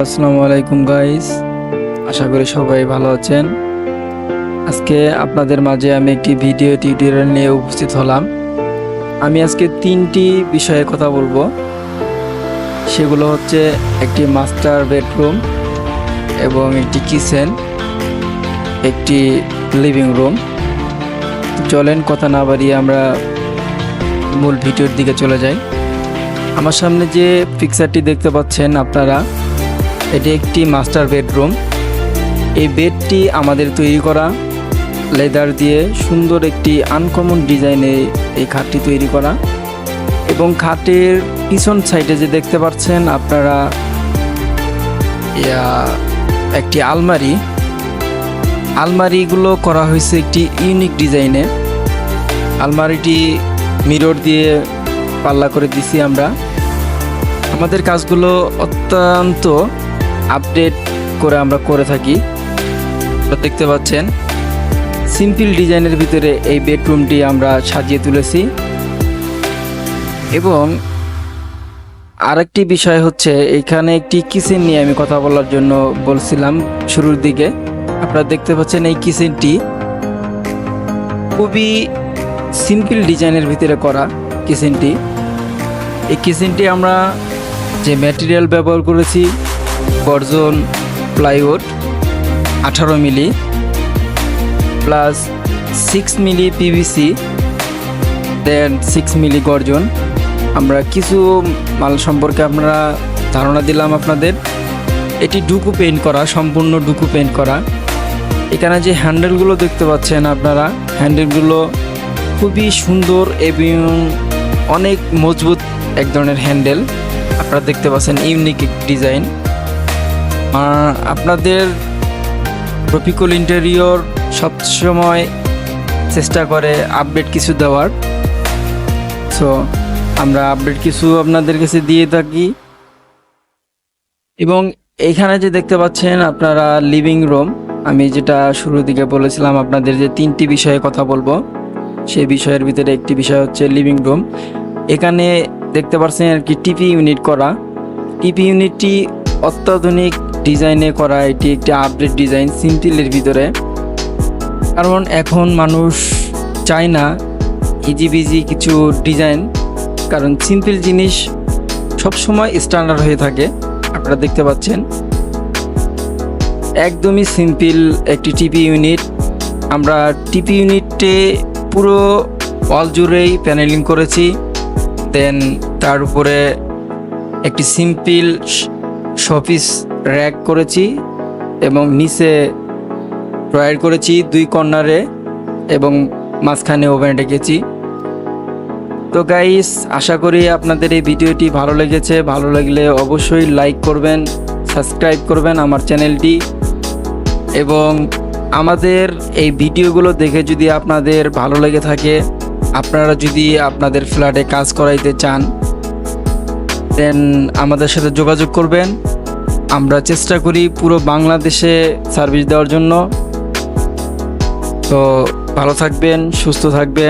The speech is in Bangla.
আসসালামু আলাইকুম গাইস, আশা করি সবাই ভালো আছেন। আজকে আপনাদের মাঝে আমি একটি ভিডিও টিউটোরিয়াল নিয়ে উপস্থিত হলাম। আমি আজকে তিনটি বিষয়ে কথা বলবো। সেগুলো হচ্ছে একটি মাস্টার বেডরুম এবং একটি কিচেন, একটি লিভিং রুম। চলেন কথা না বাড়িয়ে আমরা মূল ভিডিওর দিকে চলে যাই। আমার সামনে যে পিকচারটি দেখতে পাচ্ছেন আপনারা, এটি একটি মাস্টার বেডরুম। এই বেডটি আমাদের তৈরি করা লেদার দিয়ে সুন্দর একটি আনকমন ডিজাইনে এই খাটটি তৈরি করা, এবং খাটের পিছন সাইডে যে দেখতে পাচ্ছেন আপনারা একটি আলমারিগুলো করা হয়েছে একটি ইউনিক ডিজাইনে। আলমারিটি মিরর দিয়ে পাল্লা করে দিছি আমরা। আমাদের কাজগুলো অত্যন্ত আপডেট করে আমরা করে থাকি। দেখতে পাচ্ছেন সিম্পল ডিজাইনের ভিতরে এই বেডরুমটি আমরা সাজিয়ে তুলেছি। এবং আরেকটি বিষয় হচ্ছে, এখানে একটি কিচেন নিয়ে আমি কথা বলার জন্য বলছিলাম শুরুর দিকে। আপনারা দেখতে পাচ্ছেন এই কিচেনটি খুবই সিম্পল ডিজাইনের ভিতরে করা কিচেনটি। এই কিচেনটি আমরা যে ম্যাটেরিয়াল ব্যবহার করেছি, গর্জন প্লাইউড 18 মিলি প্লাস 6 মিলি পিভিসি, দেন 6 মিলি গর্জন। আমরা কিছু মাল সম্পর্কে আমরা ধারণা দিলাম আপনাদের। এটি ডুকু পেইন্ট করা, সম্পূর্ণ ডুকু পেইন্ট করা। এখানে যে হ্যান্ডেলগুলো দেখতে পাচ্ছেন আপনারা, হ্যান্ডেলগুলো খুবই সুন্দর এবং অনেক মজবুত এক ধরনের হ্যান্ডেল। আপনারা দেখতে পাচ্ছেন ইউনিক ডিজাইন। আপনাদের রফিকুল ইন্টেরিয়র সবসময় চেষ্টা করে আপডেট কিছু দেওয়ার। সো আমরা আপডেট কিছু আপনাদের কাছে দিয়ে থাকি। এবং এইখানে যে দেখতে পাচ্ছেন আপনারা লিভিং রুম, আমি যেটা শুরুর দিকে বলেছিলাম আপনাদের যে তিনটি বিষয়ে কথা বলবো, সেই বিষয়ের ভিতরে একটি বিষয় হচ্ছে লিভিং রুম। এখানে দেখতে পাচ্ছেন আর কি টিভি ইউনিট করা। টিভি ইউনিটটি অত্যাধুনিক ডিজাইনে করা। এটি একটি আপডেট ডিজাইন সিম্পলের ভিতরে, কারণ এখন মানুষ চায় না ইজিবিজি কিছু ডিজাইন, কারণ সিম্পল জিনিস সবসময় স্ট্যান্ডার্ড হয়ে থাকে। আপনারা দেখতে পাচ্ছেন একদমই সিম্পল একটি টিভি ইউনিট। আমরা টিভি ইউনিটে পুরো ওয়াল জুড়েই প্যানেলিং করেছি। দেন তার উপরে একটি সিম্পল শোপিস র্যাক করেছি এবং নিচে ড্রয়ার করেছি 2 কর্নারে এবং মাঝখানে ওভেন রেখেছি। তো গাইস, আশা করি আপনাদের এই ভিডিওটি ভালো লেগেছে। ভালো লাগলে অবশ্যই লাইক করবেন, সাবস্ক্রাইব করবেন আমার চ্যানেলটি। এবং আমাদের এই ভিডিওগুলো দেখে যদি আপনাদের ভালো লেগে থাকে, আপনারা যদি আপনাদের ফ্ল্যাটে কাজ করাইতে চান, দেন আমাদের সাথে যোগাযোগ করবেন। আমরা চেষ্টা করি পুরো বাংলাদেশে সার্ভিস দেওয়ার জন্য। তো ভালো থাকবেন, সুস্থ থাকবেন।